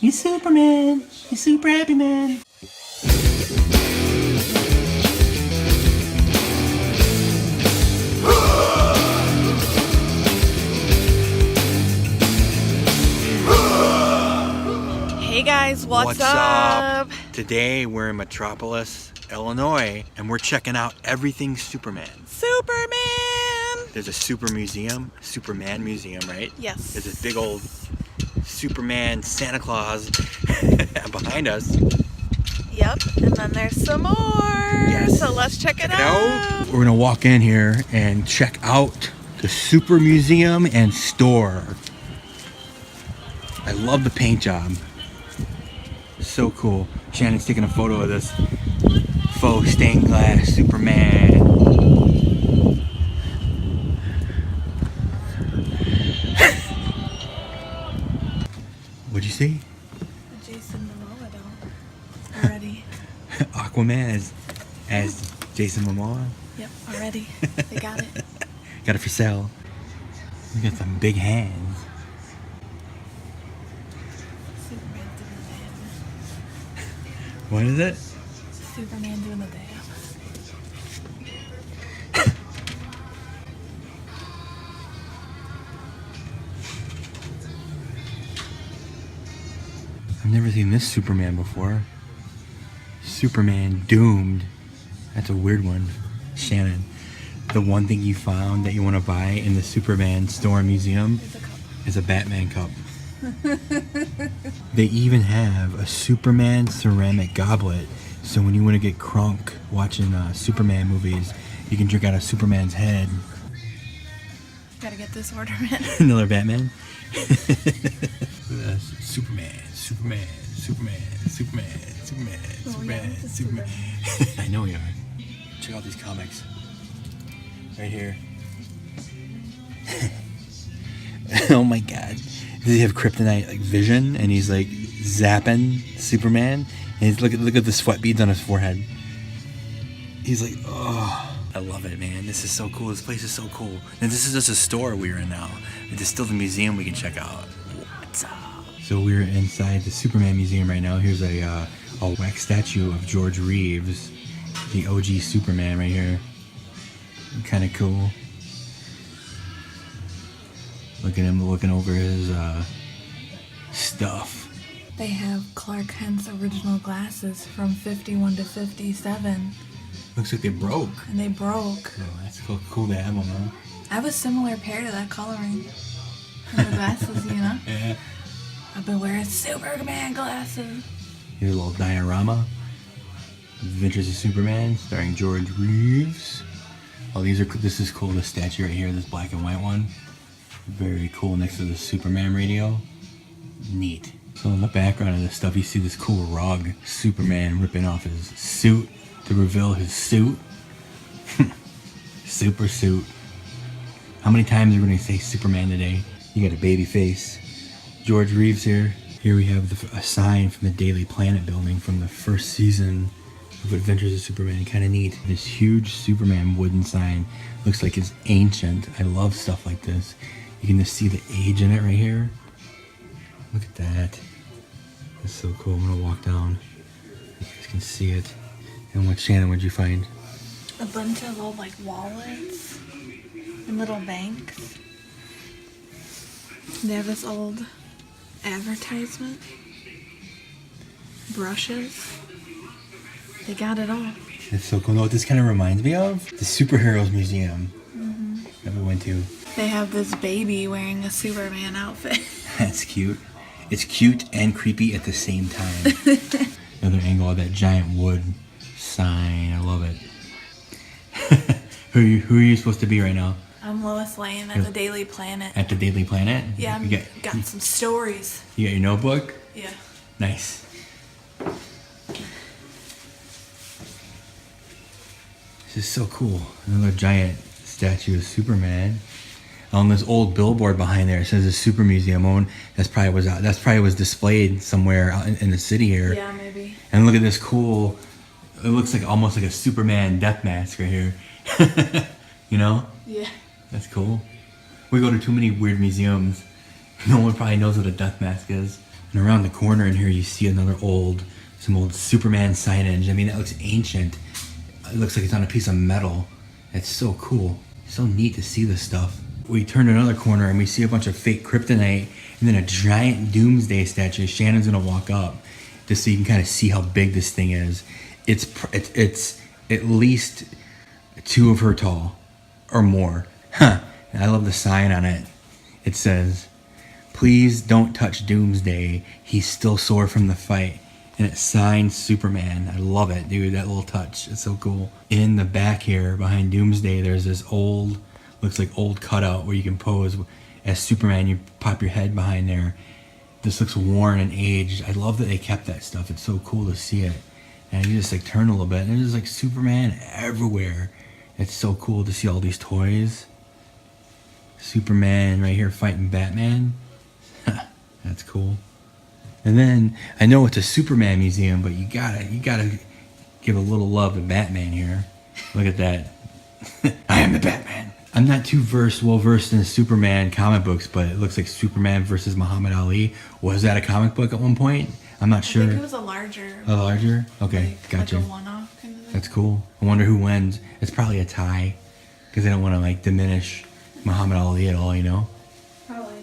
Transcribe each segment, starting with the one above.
He's Superman. He's super happy, man. Hey guys, what's up? Today we're in Metropolis, Illinois, and we're checking out everything Superman. Superman! There's a Superman museum, right? Yes. There's this big old Superman Santa Claus behind us. Yep, and then there's some more. Yes. So let's check it out. We're gonna walk in here and check out the Super Museum and Store. I love the paint job. So cool. Shannon's taking a photo of this faux stained glass Superman. What'd you see? Jason Momoa doll. Already. Aquaman as Jason Momoa. Yep, already. They got it. Got it for sale. You got some big hands. Superman doing the dance. What is it? Superman doing the dance. I've never seen this Superman before. Superman doomed. That's a weird one. Shannon, the one thing you found that you want to buy in the Superman store museum is a Batman cup. They even have a Superman ceramic goblet, so when you want to get crunk watching Superman movies, you can drink out of Superman's head. Gotta get this order in. Another Batman. Superman. I know we are. Check out these comics. Right here. Oh my god. Does he have Kryptonite like vision? And he's like zapping Superman. And he's look at the sweat beads on his forehead. He's like, oh, I love it, man. This is so cool. This place is so cool. And this is just a store we're in now. There's still the museum we can check out. What's up? So we're inside the Superman museum right now. Here's a wax statue of George Reeves, the OG Superman right here. Kind of cool. Look at him looking over his stuff. They have Clark Kent's original glasses from 51 to 57. Looks like they broke. And they broke. Oh, that's cool to have them, huh? I have a similar pair to that coloring. And the glasses, you know? Yeah. I've been wearing Superman glasses. Here's a little diorama. Adventures of Superman, starring George Reeves. Oh, this is cool, this statue right here, this black and white one. Very cool next to the Superman radio. Neat. So in the background of this stuff, you see this cool rug. Superman ripping off his suit to reveal his suit. Super suit. How many times are we going to say Superman today? You got a baby face. George Reeves here. Here we have a sign from the Daily Planet building from the first season of Adventures of Superman. Kind of neat. This huge Superman wooden sign. Looks like it's ancient. I love stuff like this. You can just see the age in it right here. Look at that. That's so cool. I'm gonna walk down. You guys can see it. And Shannon, what'd you find? A bunch of old like wallets and little banks. They have this old advertisement. Brushes. They got it all. That's so cool. You know what this kind of reminds me of? The Superheroes Museum that we went to. They have this baby wearing a Superman outfit. That's cute. It's cute and creepy at the same time. Another angle of that giant wood sign. I love it. Who are you supposed to be right now? I'm Lois Lane at the Daily Planet. At the Daily Planet? Yeah, got some stories. You got your notebook? Yeah. Nice. This is so cool. Another giant statue of Superman. On this old billboard behind there, it says the Super Museum. Oh, that's probably was displayed somewhere out in the city here. Yeah, maybe. And look at this cool. It looks like almost like a Superman death mask right here. You know? Yeah. That's cool. We go to too many weird museums. No one probably knows what a death mask is. And around the corner in here, you see some old Superman signage. I mean, that looks ancient. It looks like it's on a piece of metal. It's so cool. So neat to see this stuff. We turn another corner and we see a bunch of fake kryptonite and then a giant doomsday statue. Shannon's gonna walk up just so you can kind of see how big this thing is. It's at least 2 of her tall or more. Huh. I love the sign on it. It says, "Please don't touch Doomsday. He's still sore from the fight." And it's signed Superman. I love it, dude. That little touch. It's so cool. In the back here, behind Doomsday, there's this looks like old cutout where you can pose as Superman. You pop your head behind there. This looks worn and aged. I love that they kept that stuff. It's so cool to see it. And you just like turn a little bit, and there's just like Superman everywhere. It's so cool to see all these toys. Superman right here fighting Batman. That's cool. And then I know it's a Superman museum, but you gotta give a little love to Batman here. Look at that. I am the Batman. I'm not too well versed in the Superman comic books, but it looks like Superman versus Muhammad Ali. Was that a comic book at one point? I'm not sure. I think it was a larger. A larger? Okay, gotcha. Like a one-off kind of thing. That's cool. I wonder who wins. It's probably a tie, because they don't want to like diminish Muhammad Ali at all, you know? Probably.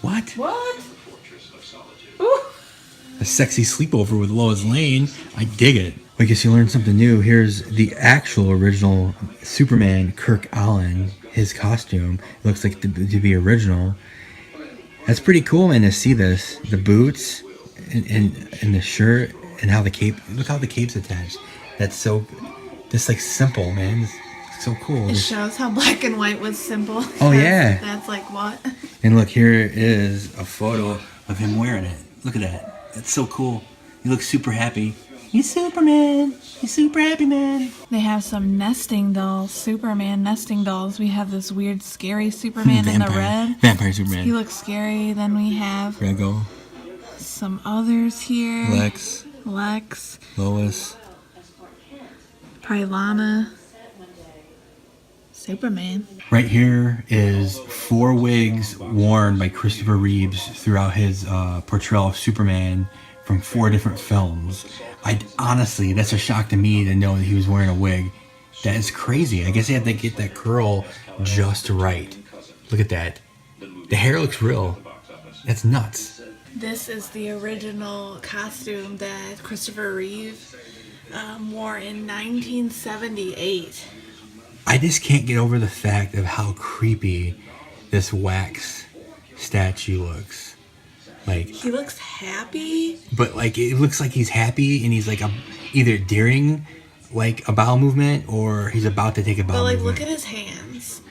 What? What? Ooh. A sexy sleepover with Lois Lane. I dig it. I guess you learned something new. Here's the actual original Superman, Kirk Allen. His costume. It looks like to be original. That's pretty cool, man, to see this. The boots and the shirt and how the cape. Look how the cape's attached. That's so, just like simple, man. It's so cool. It shows how black and white was simple. Oh yeah. That's like what? And look, here is a photo of him wearing it. Look at that. That's so cool. He looks super happy. He's Superman. He's super happy, man. They have some nesting dolls, Superman nesting dolls. We have this weird, scary Superman in the red. Vampire Superman. He looks scary. Then we have Grego. Some others here. Lex. Lois. Probably Lana. Superman. Right here is 4 wigs worn by Christopher Reeves throughout his portrayal of Superman from 4 different films. Honestly, that's a shock to me to know that he was wearing a wig. That is crazy. I guess they had to get that curl just right. Look at that. The hair looks real. That's nuts. This is the original costume that Christopher Reeve wore in 1978. I just can't get over the fact of how creepy this wax statue looks. Like, he looks happy, but like it looks like he's happy and he's like either during like a bowel movement or he's about to take a bowel movement. But like, look at his hands.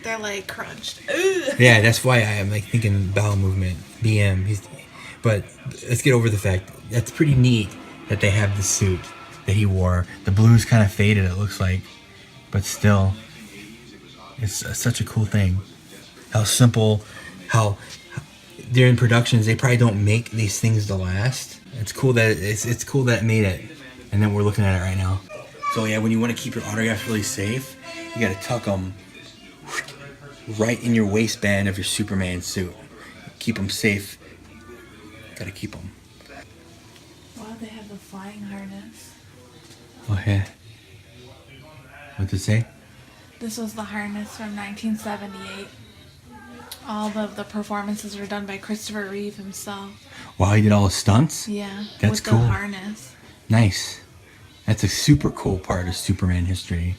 They're like crunched. Ugh. Yeah, that's why I am like thinking bowel movement. BM. But let's get over the fact that's pretty neat that they have the suit that he wore. The blue's kind of faded, it looks like. But still, it's such a cool thing. How simple, how during productions they probably don't make these things to last. It's cool that it's cool that it made it, and then we're looking at it right now. So yeah, when you want to keep your autographs really safe, you got to tuck them right in your waistband of your Superman suit. Keep them safe. Got to keep them. Wow, they have the flying harness. Oh yeah. What's it say? This was the harness from 1978. All of the performances were done by Christopher Reeve himself. Wow, he did all the stunts? Yeah, that's with cool. The harness. Nice. That's a super cool part of Superman history.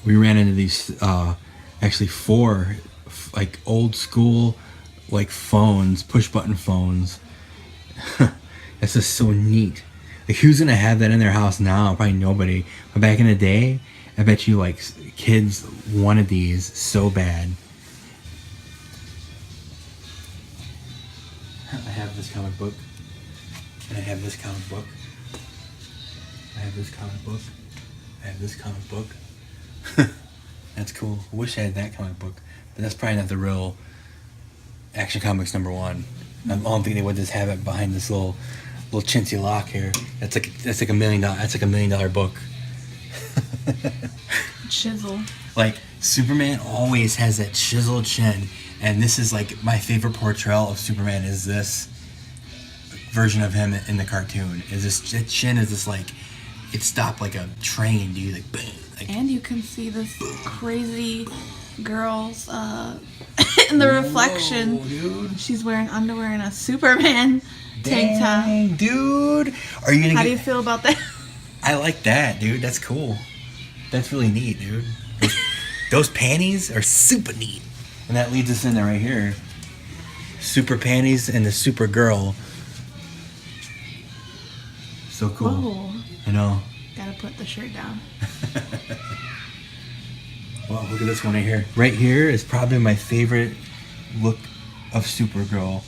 We ran into these, actually 4, like old school, like phones, push button phones. That's just so neat. Like, who's gonna have that in their house now? Probably nobody. But back in the day, I bet you like kids wanted these so bad. I have this comic book. And I have this comic book. I have this comic book. I have this comic book. That's cool. I wish I had that comic book. But that's probably not the real Action Comics #1. I don't think they would just have it behind this little chintzy lock here. That's like $1 million. That's like $1 million book. Chisel. Like, Superman always has that chiseled chin, and this is like my favorite portrayal of Superman is this version of him in the cartoon. Is this chin is this like it stopped like a train, dude, like boom. Like, And you can see this crazy girl's in the reflection. whoa, dude. She's wearing underwear and a Superman tank top. Dang, dude. Are you gonna How get... do you feel about that? I like that, dude. That's cool. That's really neat, dude. Those panties are super neat. And that leads us in there right here. Super panties and the super girl. So cool. Whoa. I know. Gotta put the shirt down. Wow, look at this one right here. Right here is probably my favorite look of Supergirl.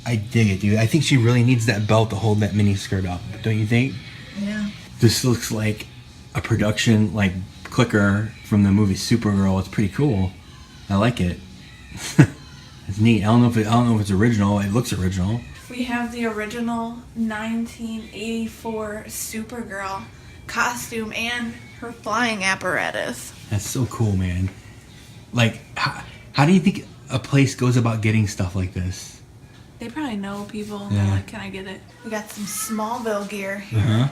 I dig it, dude. I think she really needs that belt to hold that mini skirt up. Don't you think? Yeah. This looks like a production like clicker from the movie Supergirl. It's pretty cool. I like it. It's neat. I don't know if it's original. It looks original. We have the original 1984 Supergirl costume and her flying apparatus. That's so cool, man. Like, how do you think a place goes about getting stuff like this? They probably know people. Yeah. They're like, can I get it? We got some Smallville gear here. Uh-huh.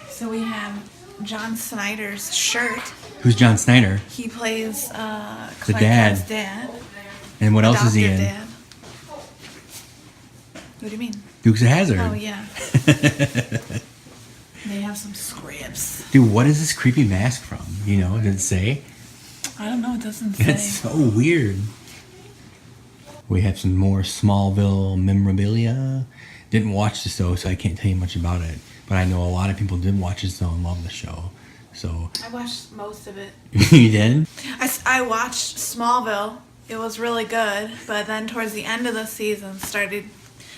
So we have John Snyder's shirt. Who's John Snyder? He plays Clark dad. Kent's dad. And what else is he in? Dad. What do you mean? Dukes of Hazzard. Oh, yeah. They have some scripts. Dude, what is this creepy mask from? You know, did it say? I don't know. It doesn't say. It's so weird. We have some more Smallville memorabilia. Didn't watch the show, so I can't tell you much about it. But I know a lot of people did watch the show and love the show. So I watched most of it. you did? I watched Smallville. It was really good, but then towards the end of the season started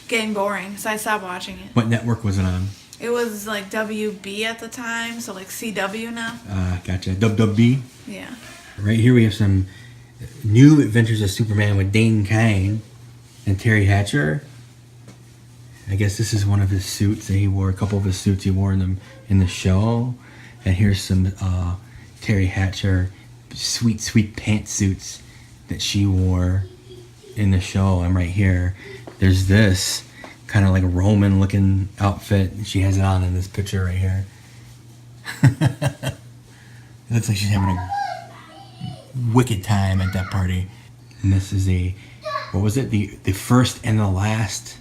getting boring, so I stopped watching it. What network was it on? It was like WB at the time, so like CW now. Gotcha. WB. Yeah. Right here we have some new Adventures of Superman with Dane Kine and Terry Hatcher. I guess this is one of his suits that he wore. A couple of his suits he wore in the show. And here's some Terry Hatcher sweet pantsuits that she wore in the show. I'm right here. There's this kind of like Roman looking outfit. She has it on in this picture right here. It looks like she's having a wicked time at that party. And this is the first and the last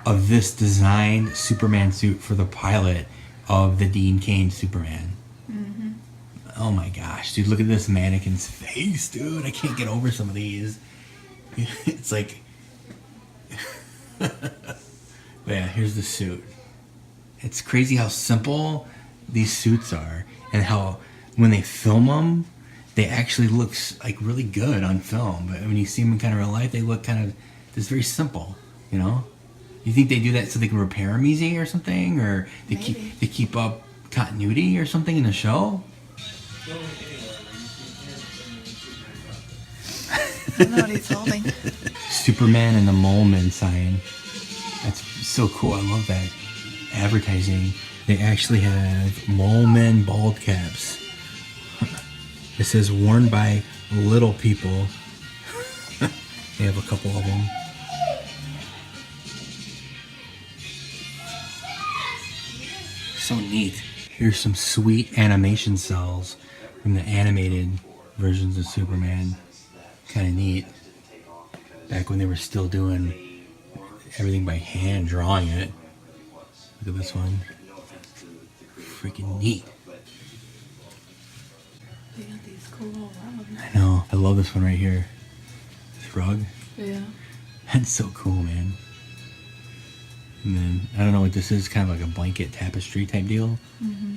of this designed Superman suit for the pilot of the Dean Cain Superman. Mm-hmm. Oh my gosh, dude, look at this mannequin's face, dude. I can't get over some of these. It's like... But yeah, here's the suit. It's crazy how simple these suits are, and how when they film them, they actually look like really good on film. But when you see them in kind of real life, they look kind of just very simple, you know. You think they do that so they can repair them easy or something, or they keep up continuity or something in the show? I don't know what he's holding. Superman and the Mole Men sign. That's so cool. I love that advertising. They actually have Mole Men bald caps. It says worn by little people. They have a couple of them. So neat. Here's some sweet animation cells from the animated versions of Superman. Kind of neat. Back when they were still doing everything by hand, drawing it. Look at this one. Freaking neat. They got these cool little rugs. I know. I love this one right here. This rug. Yeah. That's so cool, man. And then, I don't know what this is. Kind of like a blanket tapestry type deal. Mm-hmm.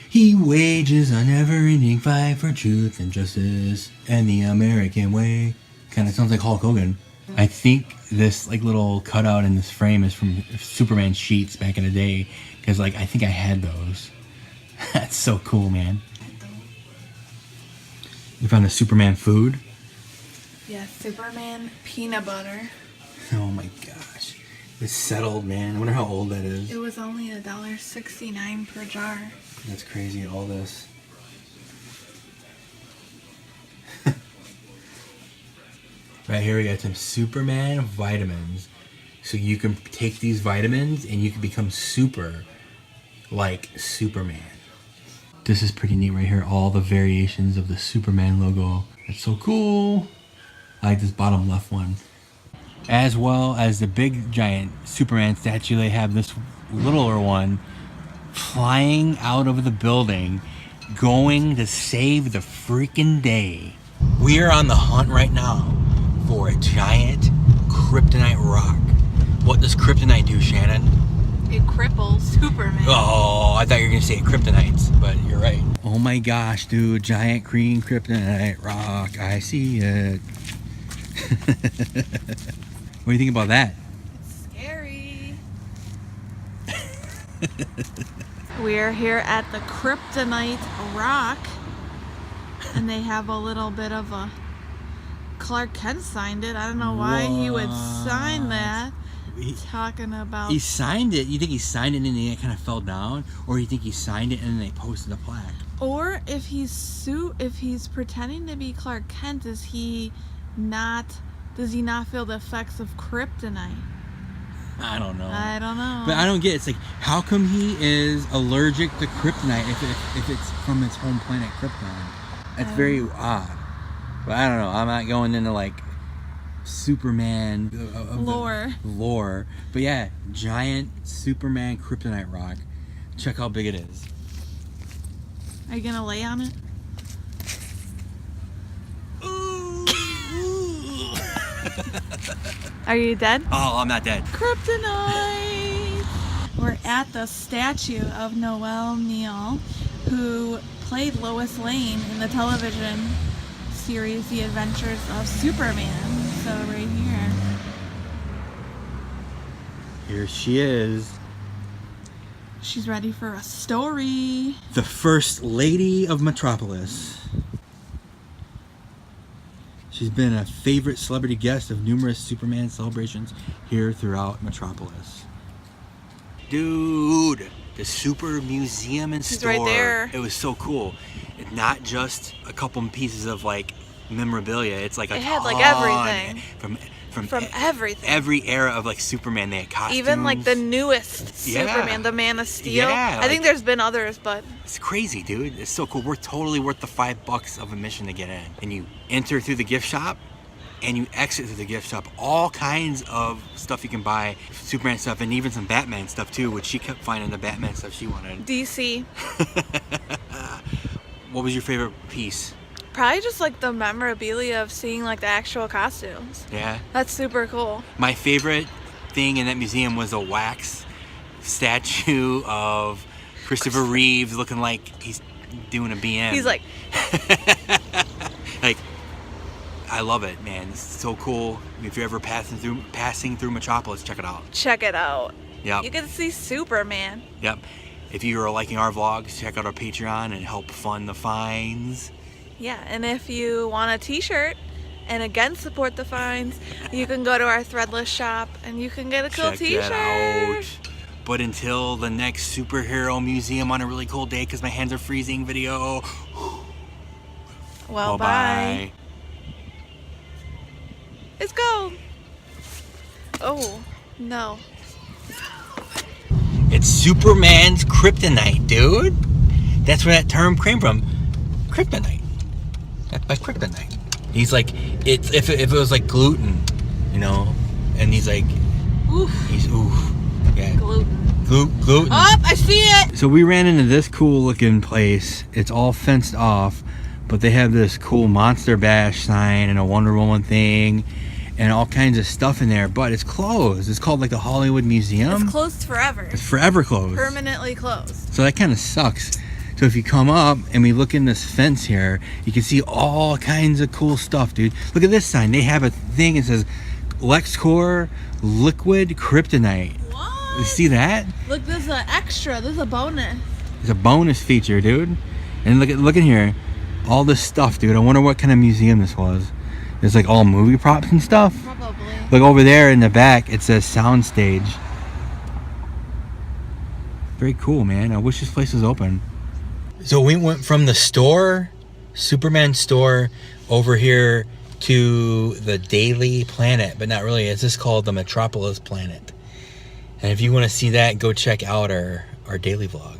He wages a never-ending fight for truth and justice and the American way. Kind of sounds like Hulk Hogan. I think this like little cutout in this frame is from Superman sheets back in the day, because like I think I had those. That's so cool, man. You found the Superman food? Yeah, Superman peanut butter. Oh my gosh. It's settled, man. I wonder how old that is. It was only $1.69 per jar. That's crazy, all this. Right here we got some Superman vitamins. So you can take these vitamins and you can become super like Superman. This is pretty neat right here. All the variations of the Superman logo. It's so cool. I like this bottom left one. As well as the big giant Superman statue, they have this littler one flying out of the building, going to save the freaking day. We are on the hunt right now for a giant Kryptonite rock. What does Kryptonite do, Shannon? It cripples Superman. Oh, I thought you were going to say Kryptonites, but you're right. Oh my gosh, dude. Giant green Kryptonite rock. I see it. What do you think about that? It's scary. We're here at the Kryptonite rock. And they have a little bit of a... Clark Kent signed it. I don't know why he would sign that. Talking about... He signed it. You think he signed it and then it kind of fell down? Or you think he signed it and then they posted a plaque? Or if he's pretending to be Clark Kent, does he not feel the effects of kryptonite? I don't know. I don't know. But I don't get it. It's like, how come he is allergic to kryptonite if it's from his home planet Krypton? That's very odd. But I don't know. I'm not going into like Superman lore. But yeah, giant Superman Kryptonite rock. Check how big it is. Are you gonna lay on it? Are you dead? Oh, I'm not dead. Kryptonite! We're at the statue of Noel Neill, who played Lois Lane in the television series The Adventures of Superman. So right here. Here she is. She's ready for a story. The First Lady of Metropolis. She's been a favorite celebrity guest of numerous Superman celebrations here throughout Metropolis. Dude, the Super Museum and She's Store. right there. It was so cool. It's not just a couple pieces of like memorabilia. It's like a It had ton like everything. From everything. Every era of like Superman. They had costumes. Even like the newest Superman, the Man of Steel. Yeah, I think there's been others, but it's crazy, dude. It's so cool. We're totally worth the $5 of admission to get in. And you enter through the gift shop and you exit through the gift shop. All kinds of stuff you can buy. Superman stuff and even some Batman stuff too, which she kept finding the Batman stuff she wanted. DC. What was your favorite piece? Probably just like the memorabilia of seeing like the actual costumes. Yeah. That's super cool. My favorite thing in that museum was a wax statue of Christopher Reeve looking like he's doing a BM. He's like... like, I love it, man. It's so cool. If you're ever passing through Metropolis, check it out. Check it out. Yep. You get to see Superman. Yep. If you are liking our vlogs, check out our Patreon and help fund the fines. Yeah, and if you want a t-shirt and again support the fines, you can go to our Threadless shop and you can get a cool Check t-shirt. that out. But until the next superhero museum on a really cold day because my hands are freezing video. Well, bye. Let's go. Oh, no. It's Superman's kryptonite, dude. That's where that term came from. Kryptonite. By kryptonite. He's like, if it was like gluten, you know, and he's like, Oof. he's oof. Yeah. Gluten. Gluten. Oh, I see it. So we ran into this cool looking place. It's all fenced off, but they have this cool Monster Bash sign and a Wonder Woman thing and all kinds of stuff in there, but it's closed. It's called like the Hollywood Museum. It's closed forever. It's forever closed. Permanently closed. So that kind of sucks. So if you come up and we look in this fence here, you can see all kinds of cool stuff, dude. Look at this sign. They have a thing that says LexCorp Liquid Kryptonite. What? You see that? Look, this is an extra. This is a bonus. It's a bonus feature, dude. And look in here. All this stuff, dude. I wonder what kind of museum this was. There's like all movie props and stuff. Probably. Look over there in the back. It says soundstage. Very cool, man. I wish this place was open. So we went from the store, Superman store, over here to the Daily Planet, but not really. It's just called the Metropolis Planet. And if you want to see that, go check out our daily vlog.